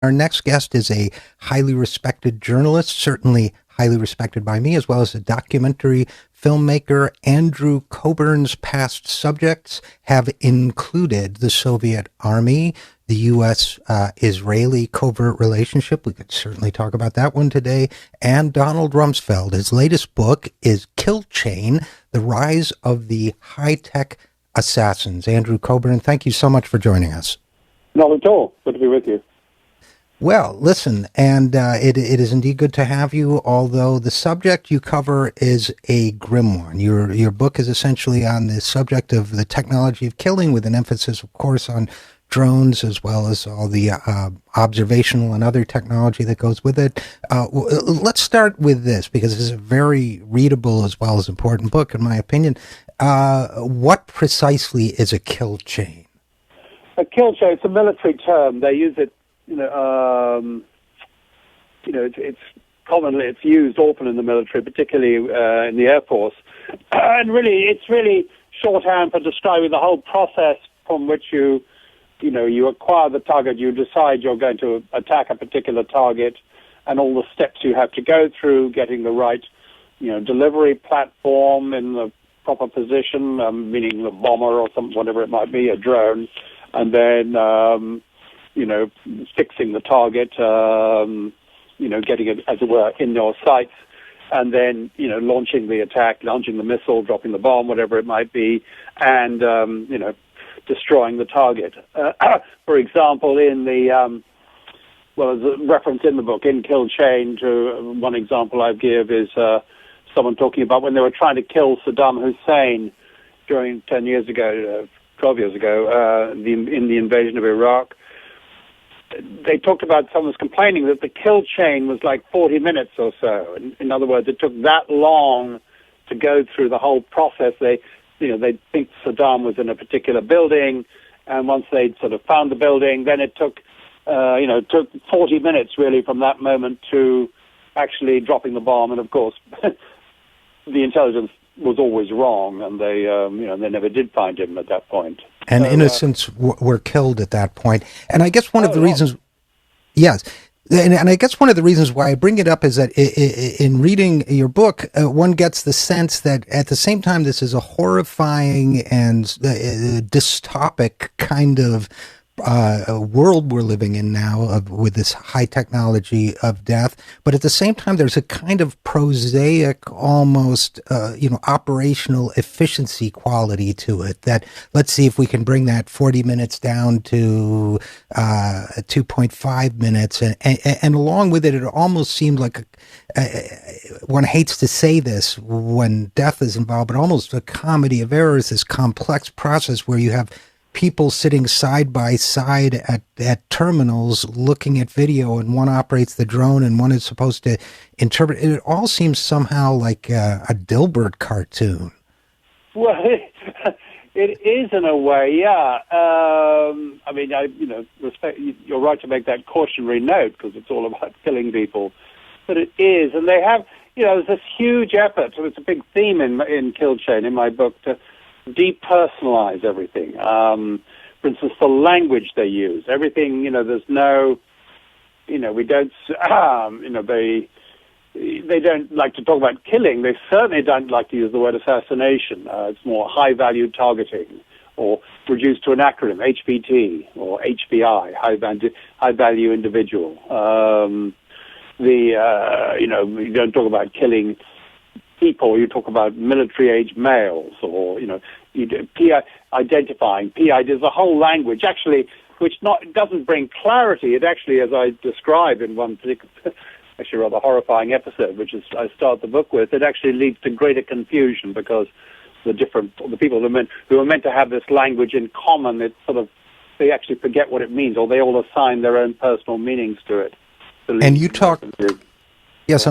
Our next guest is a highly respected journalist, certainly highly respected by me, as well as a documentary filmmaker. Andrew Cockburn's past subjects have included the Soviet Army, the U.S.-Israeli covert relationship. We could certainly talk about that one today. And Donald Rumsfeld. His latest book is Kill Chain, The Rise of the High-Tech Assassins. Andrew Cockburn, thank you so much for joining us. Not at all. Good to be with you. Well, listen, and it is indeed good to have you, although the subject you cover is a grim one. Your book is essentially on the subject of the technology of killing, with an emphasis, of course, on drones, as well as all the observational and other technology that goes with it. Let's start with this, because this is a very readable as well as important book, in my opinion. What precisely is a kill chain? A kill chain, it's a military term. They use it. It's used often in the military, particularly in the Air Force, and it's really shorthand for describing the whole process from which you acquire the target, you decide you're going to attack a particular target, and all the steps you have to go through, getting the right, delivery platform in the proper position, meaning the bomber or whatever it might be, a drone, and then fixing the target, getting it, as it were, in your sights, and then, launching the attack, launching the missile, dropping the bomb, whatever it might be, and, destroying the target. For example, in the, there's a reference in the book, in Kill Chain, to one example I give is someone talking about when they were trying to kill Saddam Hussein during 12 years ago, in the invasion of Iraq. They talked about someone was complaining that the kill chain was like 40 minutes or so. In other words, it took that long to go through the whole process. They'd think Saddam was in a particular building, and once they'd sort of found the building, then it took 40 minutes really from that moment to actually dropping the bomb. And of course, the intelligence was always wrong, and they never did find him at that point. And innocents were killed at that point. And I guess one of the reasons, yes, and I guess one of the reasons why I bring it up is that in reading your book, one gets the sense that at the same time this is a horrifying and dystopic kind of world we're living in now with this high technology of death, but at the same time there's a kind of prosaic, almost operational efficiency quality to it, that let's see if we can bring that 40 minutes down to 2.5 minutes, and along with it almost seemed like one hates to say this when death is involved, but almost a comedy of errors, this complex process where you have people sitting side by side at terminals looking at video, and one operates the drone and one is supposed to interpret. It all seems somehow like a Dilbert cartoon. Well, it is in a way, yeah. You're right to make that cautionary note, because it's all about killing people. But it is, and they have, there's this huge effort, so it's a big theme in Kill Chain, in my book, to depersonalize everything. For instance, the language they use, everything, there's no, we don't, they don't like to talk about killing. They certainly don't like to use the word assassination. It's more high-value targeting, or reduced to an acronym, HVT or HVI, high-value individual. You don't talk about killing people, you talk about military-age males, or, you do identifying, PI. There's a whole language, actually, which doesn't bring clarity. It actually, as I describe in one particular, actually rather horrifying episode, which is I start the book with, it actually leads to greater confusion, because the people who are meant to have this language in common, they actually forget what it means, or they all assign their own personal meanings to it. And you talk, yes,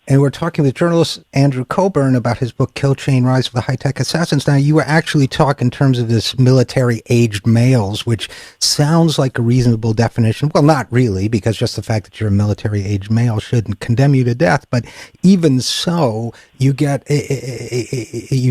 And we're talking with journalist Andrew Cockburn about his book, Kill Chain, Rise of the High-Tech Assassins. Now, you were actually talking in terms of this military-aged males, which sounds like a reasonable definition. Well, not really, because just the fact that you're a military-aged male shouldn't condemn you to death. But even so, you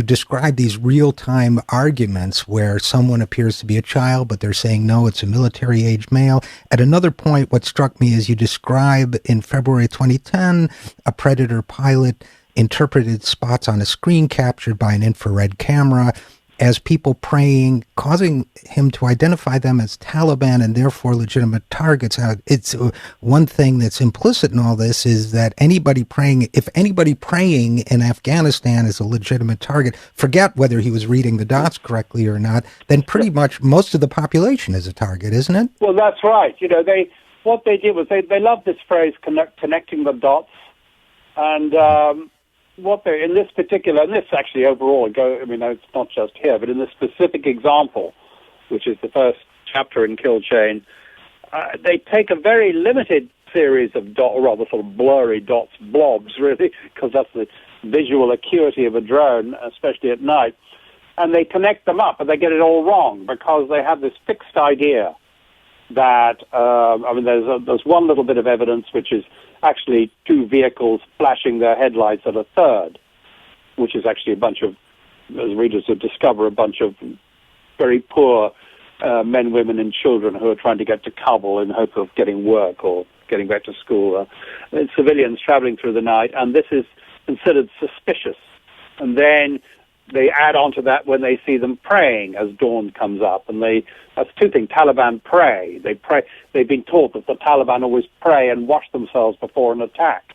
describe these real-time arguments where someone appears to be a child, but they're saying, no, it's a military-aged male. At another point, what struck me is you describe in February 2010, a Predator pilot interpreted spots on a screen captured by an infrared camera as people praying, causing him to identify them as Taliban and therefore legitimate targets. It's one thing that's implicit in all this is that if anybody praying in Afghanistan is a legitimate target, forget whether he was reading the dots correctly or not, then pretty much most of the population is a target, isn't it? Well, that's right. What they did was they loved this phrase, connecting the dots. And in this actually overall, it's not just here, but in this specific example, which is the first chapter in Kill Chain, they take a very limited series of or rather sort of blurry dots, blobs, really, because that's the visual acuity of a drone, especially at night, and they connect them up, but they get it all wrong because they have this fixed idea that, there's one little bit of evidence, which is actually two vehicles flashing their headlights at a third, which is actually a bunch of, as readers would discover, a bunch of very poor men, women, and children who are trying to get to Kabul in hope of getting work or getting back to school. Civilians traveling through the night, and this is considered suspicious. And then they add on to that when they see them praying as dawn comes up. And that's two things. Taliban pray. They pray. They've been taught that the Taliban always pray and wash themselves before an attack,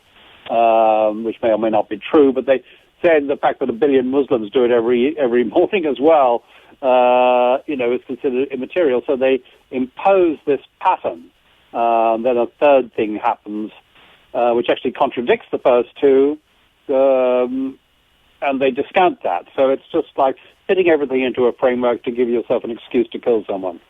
which may or may not be true. But they said the fact that 1 billion Muslims do it every morning as well, is considered immaterial. So they impose this pattern. Then a third thing happens, which actually contradicts the first two. And they discount that. So it's just like fitting everything into a framework to give yourself an excuse to kill someone.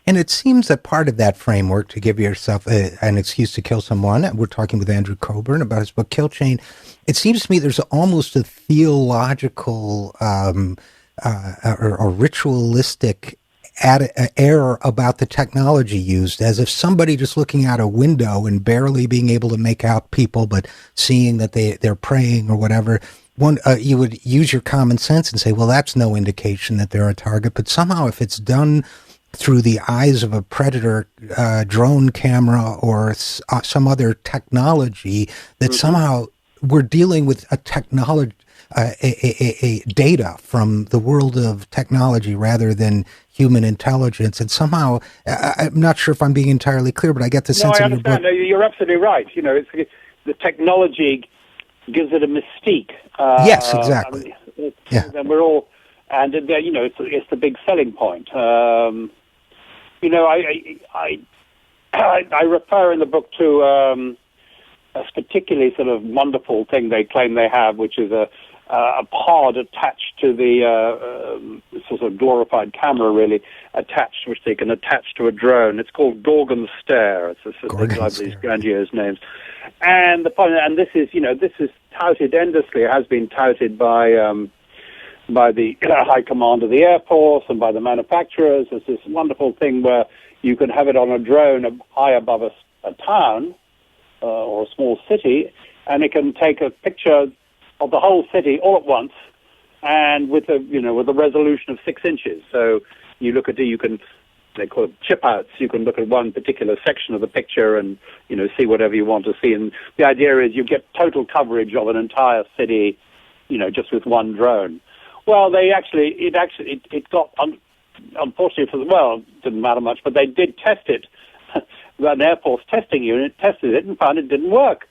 And it seems that part of that framework to give yourself an excuse to kill someone, we're talking with Andrew Cockburn about his book, Kill Chain, it seems to me there's almost a theological or ritualistic error about the technology used, as if somebody just looking out a window and barely being able to make out people, but seeing that they're praying or whatever, you would use your common sense and say, well, that's no indication that they're a target. But somehow if it's done through the eyes of a Predator drone camera or some other technology, that somehow we're dealing with a technology, a data from the world of technology rather than human intelligence. And somehow, I'm not sure if I'm being entirely clear, but I get the sense in your book. No, you're absolutely right. It's the technology gives it a mystique. Yes, exactly. And we're all, and it's the big selling point. I refer in the book to a particularly sort of wonderful thing they claim they have, which is a pod attached to the sort of glorified camera, really attached, which they can attach to a drone. It's called Gorgon Stare. They have these grandiose names. And this is touted endlessly. It has been touted by the High Command of the Air Force and by the manufacturers. It's this wonderful thing where you can have it on a drone high above a town or a small city, and it can take a picture of the whole city all at once, and with a resolution of 6 inches. So you look at they call it chip outs. You can look at one particular section of the picture and see whatever you want to see. And the idea is you get total coverage of an entire city, just with one drone. Well, it got unfortunately it didn't matter much, but they did test it. An Air Force testing unit tested it and found it didn't work.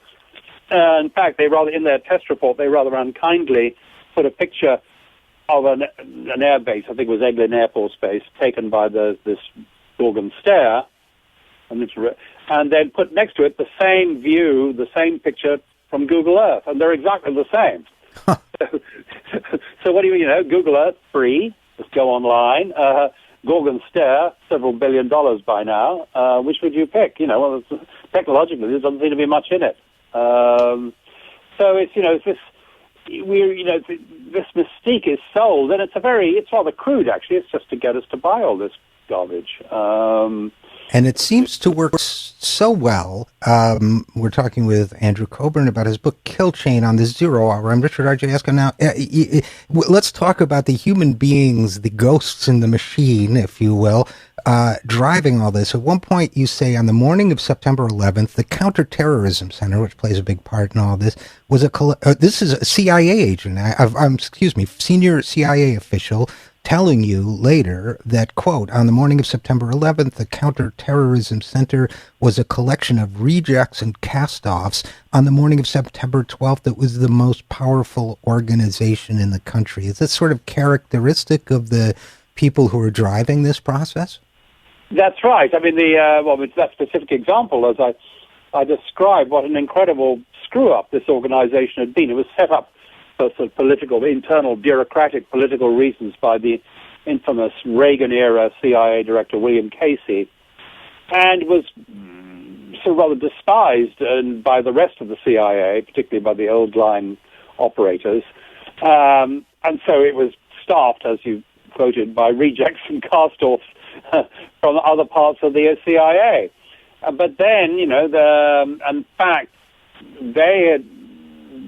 In fact, in their test report, they rather unkindly put a picture of an air base, I think it was Eglin Air Force Base, taken by this Gorgon Stare, and then put next to it the same view, the same picture from Google Earth, and they're exactly the same. Huh. So what do Google Earth, free, just go online. Gorgon Stare, several $1 billion by now. Which would you pick? Technologically, there doesn't seem to be much in it. So it's, it's this, this mystique is sold, and it's rather crude, actually. It's just to get us to buy all this garbage. And it seems to work so well. We're talking with Andrew Cockburn about his book Kill Chain on the 0 Hour. I'm Richard RJ Eskow. Now, let's talk about the human beings, the ghosts in the machine, if you will, driving all this. At one point, you say on the morning of September 11th, the Counterterrorism Center, which plays a big part in all this, was this is a CIA agent. Senior CIA official telling you later that, quote, on the morning of September 11th, the Counterterrorism Center was a collection of rejects and cast-offs. On the morning of September 12th, it was the most powerful organization in the country. Is this sort of characteristic of the people who are driving this process? That's right. I mean, with that specific example, as I described, what an incredible screw-up this organization had been. It was set up for sort of political, internal, bureaucratic political reasons by the infamous Reagan-era CIA director William Casey, and was sort of rather despised by the rest of the CIA, particularly by the old line operators. And so it was staffed, as you quoted, by rejects and cast-offs from other parts of the CIA. But then, in fact, they had,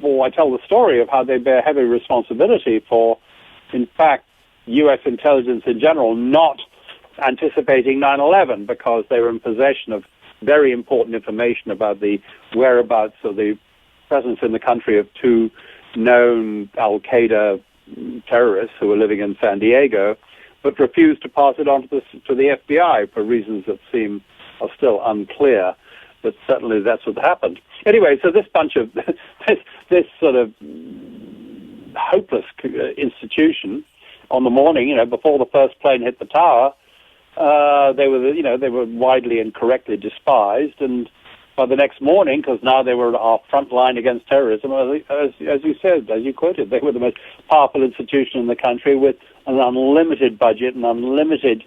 I tell the story of how they bear heavy responsibility for, in fact, U.S. intelligence in general not anticipating 9/11 because they were in possession of very important information about the whereabouts of the presence in the country of two known al-Qaeda terrorists who were living in San Diego, but refused to pass it on to the FBI for reasons that are still unclear. But certainly that's what happened. Anyway, so this bunch of this sort of hopeless institution, on the morning, before the first plane hit the tower, they were widely and correctly despised, and by the next morning, because now they were our front line against terrorism, as you said, as you quoted, they were the most powerful institution in the country with an unlimited budget and unlimited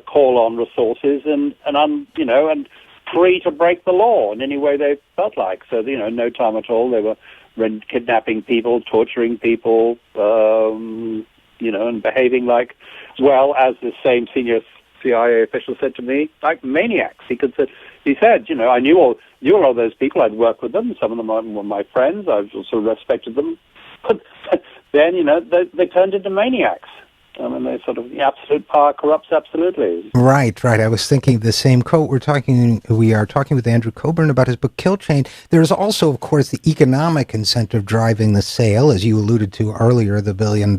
call on resources, and free to break the law in any way they felt like. So, no time at all. They were kidnapping people, torturing people, and behaving like, well, as the same senior CIA official said to me, like maniacs. He said, I knew all those people. I'd worked with them. Some of them were my friends. I also respected them. But then, they turned into maniacs. I mean, the absolute power corrupts absolutely. Right. I was thinking the same quote. We are talking with Andrew Cockburn about his book Kill Chain. There's also, of course, the economic incentive driving the sale, as you alluded to earlier, the $1 billion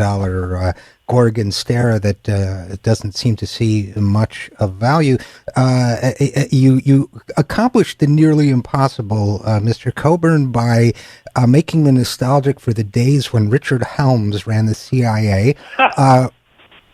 Gorgon stare that doesn't seem to see much of value. You accomplished the nearly impossible, Mr. Cockburn, by making me nostalgic for the days when Richard Helms ran the CIA.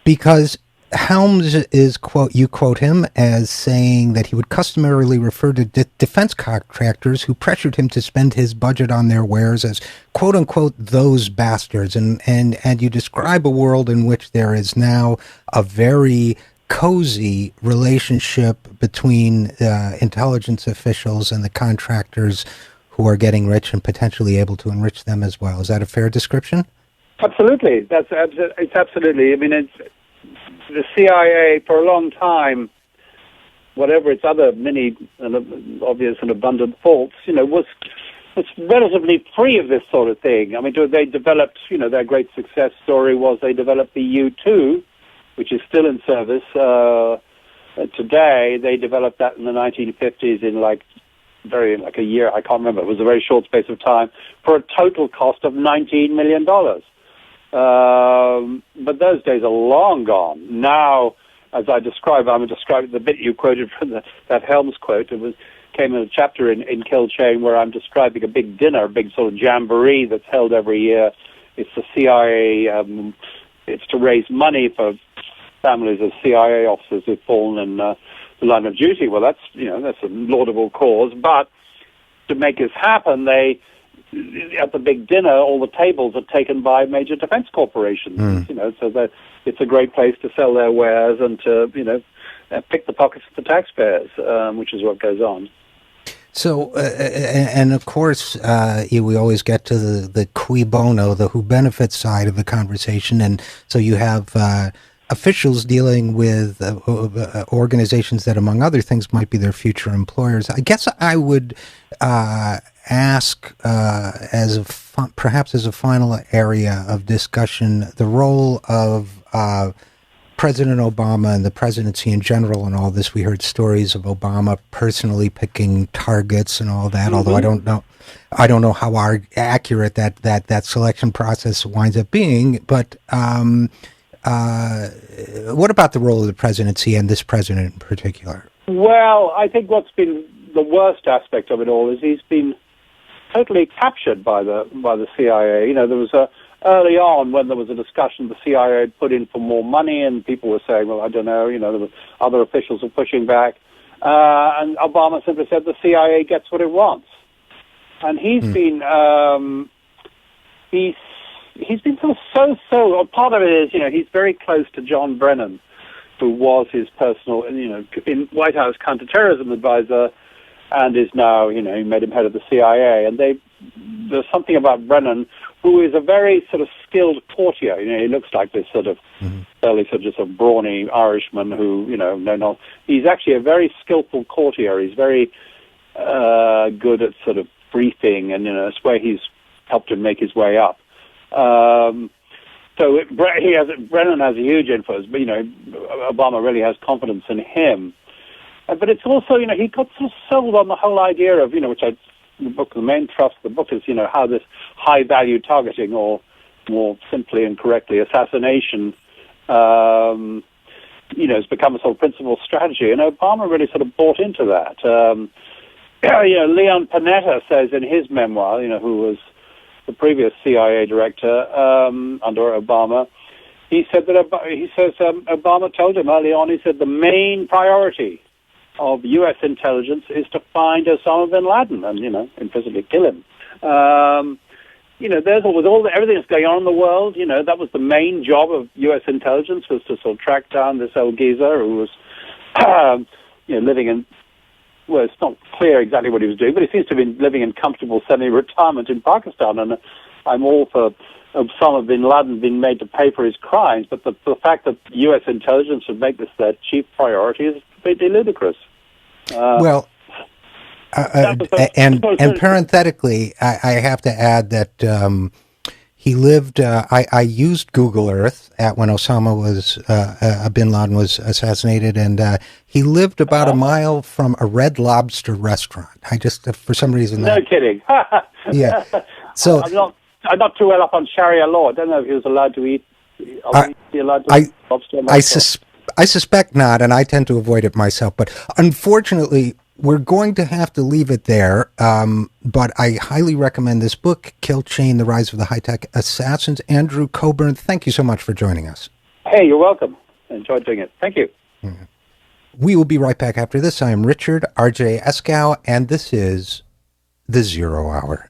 Because Helms is, quote, you quote him as saying that he would customarily refer to defense contractors who pressured him to spend his budget on their wares as, quote unquote, those bastards. And you describe a world in which there is now a very cozy relationship between intelligence officials and the contractors who are getting rich and potentially able to enrich them as well. Is that a fair description? Absolutely. It's absolutely. I mean, the CIA for a long time, whatever its other many and obvious and abundant faults, was relatively free of this sort of thing. I mean, they developed, their great success story was they developed the U-2, which is still in service today. They developed that in the 1950s in a year. I can't remember. It was a very short space of time for a total cost of $19 million. But those days are long gone. Now, as I'm describing the bit you quoted from that Helms quote. Came in a chapter in Kill Chain where I'm describing a big dinner, a big sort of jamboree that's held every year. It's the CIA. It's to raise money for families of CIA officers who've fallen in the line of duty. Well, that's a laudable cause, but to make this happen, at the big dinner, all the tables are taken by major defense corporations, so that it's a great place to sell their wares and to, pick the pockets of the taxpayers, which is what goes on. So, and of course, we always get to the cui bono, the who benefits side of the conversation. And so you have officials dealing with organizations that, among other things, might be their future employers. I guess I would ask, perhaps as a final area of discussion, the role of President Obama and the presidency in general and all this. We heard stories of Obama personally picking targets and all that, although I don't know how accurate that selection process winds up being. But what about the role of the presidency and this president in particular? Well, I think what's been the worst aspect of it all is he's been totally captured by the CIA. There was early on, when there was a discussion, the CIA had put in for more money, and people were saying, well, I don't know, there were other officials were pushing back. And Obama simply said the CIA gets what it wants. And he's been, he's been so, part of it is, he's very close to John Brennan, who was his personal, in White House counterterrorism advisor, and is now, he made him head of the CIA. And there's something about Brennan, who is a very sort of skilled courtier. He looks like this sort of fairly sort of just a brawny Irishman who, he's actually a very skillful courtier. He's very good at sort of briefing, and, it's where he's helped him make his way up. Brennan has a huge influence, but, Obama really has confidence in him. But it's also, he got sort of sold on the whole idea of, which the main thrust of the book is, how this high-value targeting, or more simply and correctly, assassination, has become a sort of principal strategy. And Obama really sort of bought into that. Leon Panetta says in his memoir, who was the previous CIA director under Obama, he says Obama told him early on, he said the main priority of U.S. intelligence is to find Osama bin Laden and, implicitly kill him. There's everything that's going on in the world, that was the main job of U.S. intelligence, was to sort of track down this old geezer who was, living in, well, it's not clear exactly what he was doing, but he seems to have been living in comfortable semi-retirement in Pakistan, and I'm all for Osama bin Laden being made to pay for his crimes, but the fact that U.S. intelligence would make this their chief priority is completely ludicrous. And parenthetically, I have to add that he lived. I used Google Earth when Osama bin Laden was assassinated, and he lived about a mile from a Red Lobster restaurant. I just, for some reason, no kidding. Yeah. So I'm not too well up on Sharia law. I don't know if he was allowed to eat. Lobster. I suspect not, and I tend to avoid it myself. But unfortunately, we're going to have to leave it there. But I highly recommend this book, Kill Chain, The Rise of the High-Tech Assassins. Andrew Cockburn, thank you so much for joining us. Hey, you're welcome. I enjoyed doing it. Thank you. Mm-hmm. We will be right back after this. I am Richard, RJ Eskow, and this is The Zero Hour.